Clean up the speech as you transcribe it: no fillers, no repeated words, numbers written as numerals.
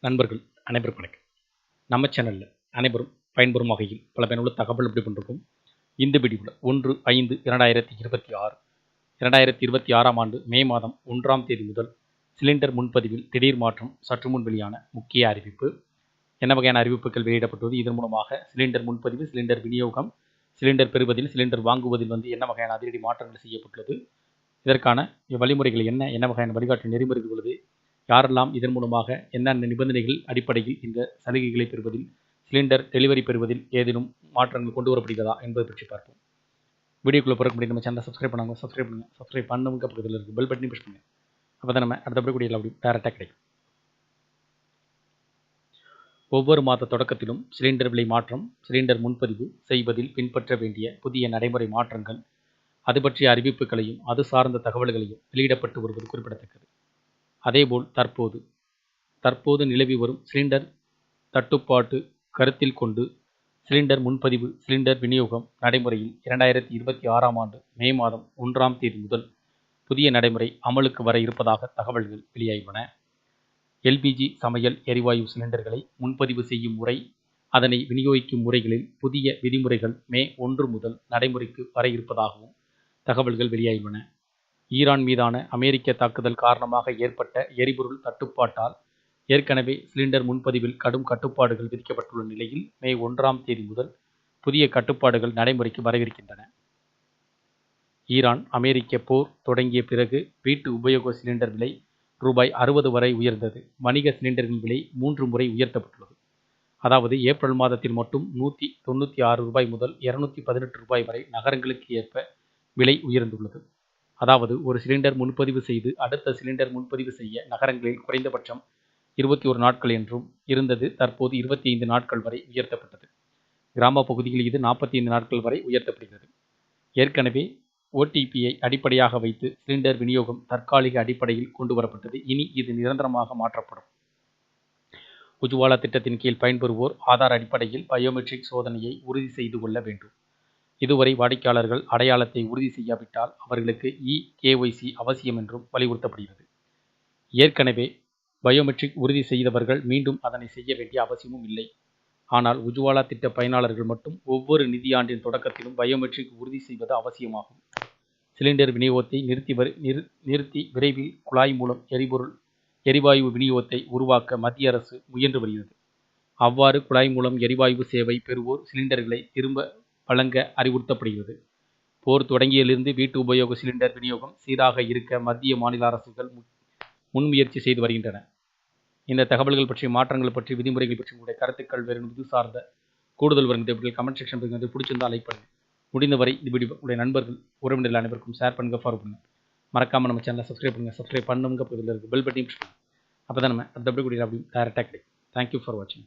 நண்பர்கள் அனைவருக்கும் வணக்கம். நம்ம சேனலில் அனைவரும் பயன்பெறும் வகையில் பல பயனுள்ள தகவல் எப்படி பண்ணிருக்கோம். இந்த வீடியோவில் 1/5/2026 2026ஆம் ஆண்டு மே மாதம் 1ஆம் தேதி முதல் சிலிண்டர் முன்பதிவில் திடீர் மாற்றம் சற்று முன் வெளியான முக்கிய அறிவிப்பு. என்ன வகையான அறிவிப்புகள் வெளியிடப்பட்டுள்ளது, இதன் மூலமாக சிலிண்டர் முன்பதிவு, சிலிண்டர் விநியோகம், சிலிண்டர் பெறுவதில், சிலிண்டர் வாங்குவதில் என்ன வகையான அதிரடி மாற்றங்கள் செய்யப்பட்டுள்ளது, இதற்கான வழிமுறைகள் என்ன வகையான வழிகாட்டு நெறிமுறைகள் உள்ளது, யாரெல்லாம் இதன் மூலமாக என்னென்ன நிபந்தனைகள் அடிப்படையில் இந்த சலுகைகளை பெறுவதில், சிலிண்டர் டெலிவரி பெறுவதில் ஏதேனும் மாற்றங்கள் கொண்டு வரப்படுகிறதா என்பதை பற்றி பார்ப்போம். வீடியோக்குள்ளே பிறக்க முடியும். நம்ம சேனலை சப்ஸ்கிரைப் பண்ணுங்க, சப்ஸ்கிரைப் பண்ணுங்க, பக்கத்தில் இருக்குது பெல் பட்டனை ப்ரெஸ் பண்ணுங்க. அப்போ தான் நம்ம அடுத்தபடி கூடிய அப்படி டேரெக்டாக கிடைக்கும். ஒவ்வொரு மாத தொடக்கத்திலும் சிலிண்டர் விலை மாற்றம், சிலிண்டர் முன்பதிவு செய்வதில் பின்பற்ற வேண்டிய புதிய நடைமுறை மாற்றங்கள், அது பற்றிய அறிவிப்புகளையும் அது சார்ந்த தகவல்களையும் வெளியிடப்பட்டு வருவது குறிப்பிடத்தக்கது. அதேபோல் தற்போது நிலவி வரும் சிலிண்டர் தட்டுப்பாட்டு கருத்தில் கொண்டு சிலிண்டர் முன்பதிவு, சிலிண்டர் விநியோகம் நடைமுறையில் 2026ஆம் ஆண்டு மே மாதம் 1ஆம் தேதி முதல் புதிய நடைமுறை அமலுக்கு வர இருப்பதாக தகவல்கள் வெளியாகியுள்ளன. எல்பிஜி சமையல் எரிவாயு சிலிண்டர்களை முன்பதிவு செய்யும் முறை, அதனை விநியோகிக்கும் முறைகளில் புதிய விதிமுறைகள் மே 1 முதல் நடைமுறைக்கு வர இருப்பதாகவும் தகவல்கள் வெளியாகியுள்ளன. ஈரான் மீதான அமெரிக்க தாக்குதல் காரணமாக ஏற்பட்ட எரிபொருள் தட்டுப்பாட்டால் ஏற்கனவே சிலிண்டர் முன்பதிவில் கடும் கட்டுப்பாடுகள் விதிக்கப்பட்டுள்ள நிலையில் மே 1ஆம் தேதி முதல் புதிய கட்டுப்பாடுகள் நடைமுறைக்கு வரவிருக்கின்றன. ஈரான் அமெரிக்க போர் தொடங்கிய பிறகு வீட்டு உபயோக சிலிண்டர் விலை ரூபாய் 60 வரை உயர்ந்தது. வணிக சிலிண்டரின் விலை 3 முறை உயர்த்தப்பட்டுள்ளது. அதாவது ஏப்ரல் மாதத்தில் மட்டும் 196 ரூபாய் முதல் 218 ரூபாய் வரை நகரங்களுக்கு ஏற்ப விலை உயர்ந்துள்ளது. அதாவது ஒரு சிலிண்டர் முன்பதிவு செய்து அடுத்த சிலிண்டர் முன்பதிவு செய்ய நகரங்களில் குறைந்தபட்சம் 21 நாட்கள் என்றும் இருந்தது தற்போது 25 நாட்கள் வரை உயர்த்தப்பட்டது. கிராம பகுதிகளில் இது 45 நாட்கள் வரை உயர்த்தப்படுகிறது. ஏற்கனவே ஓடிபியை அடிப்படையாக வைத்து சிலிண்டர் விநியோகம் தற்காலிக அடிப்படையில் கொண்டு வரப்பட்டது. இனி இது நிரந்தரமாக மாற்றப்படும். உஜ்வாலா திட்டத்தின் கீழ் பயன்பெறுவோர் ஆதார் அடிப்படையில் பயோமெட்ரிக் சோதனையை உறுதி செய்து கொள்ள வேண்டும். இதுவரை வாடிக்கையாளர்கள் அடையாளத்தை உறுதி செய்யாவிட்டால் அவர்களுக்கு KYC அவசியம் என்றும் வலியுறுத்தப்படுகிறது. ஏற்கனவே பயோமெட்ரிக் உறுதி செய்தவர்கள் மீண்டும் அதனை செய்ய வேண்டிய அவசியமும் இல்லை. ஆனால் உஜ்வாலா திட்ட பயனாளர்கள் மட்டும் ஒவ்வொரு நிதியாண்டின் தொடக்கத்திலும் பயோமெட்ரிக் உறுதி செய்வது அவசியமாகும். சிலிண்டர் விநியோகத்தை நிறுத்தி விரைவில் குழாய் மூலம் எரிவாயு விநியோகத்தை உருவாக்க மத்திய அரசு முயன்று வருகிறது. அவ்வாறு குழாய் மூலம் எரிவாயு சேவை பெறுவோர் சிலிண்டர்களை திரும்ப வழங்க அறிவுறுத்தப்படுகிறது. போர் தொடங்கியதிலிருந்து வீட்டு உபயோக சிலிண்டர் விநியோகம் சீராக இருக்க மத்திய மாநில அரசுகள் முன்முயற்சி செய்து வருகின்றன. இந்த தகவல்கள் பற்றிய மாற்றங்கள் பற்றி, விதிமுறைகள் பற்றி உங்களுடைய கருத்துக்கள், வேறு இது சார்ந்த கூடுதல் வருகின்ற கமெண்ட் செக்ஷன் பிடிச்சிருந்தால் லைக் பண்ணுங்க. முடிந்தவரை இந்த வீடியோ உங்களுடைய நண்பர்கள், உறவினர்கள் அனைவருக்கும் ஷேர் பண்ணுங்க, ஃபார்வர்ட் பண்ணுங்க. மறக்காம நம்ம சேனலை சப்ஸ்கிரைப் பண்ணுங்க, பக்கத்தில் இருக்கு பெல் பட்டனையும் ப்ரெஸ் பண்ணுங்க. அப்போ தான் நம்ம அடுத்தபடி அப்படி டேரெக்டாக கிடைக்கும். தேங்க்யூ ஃபார் வாட்சிங்.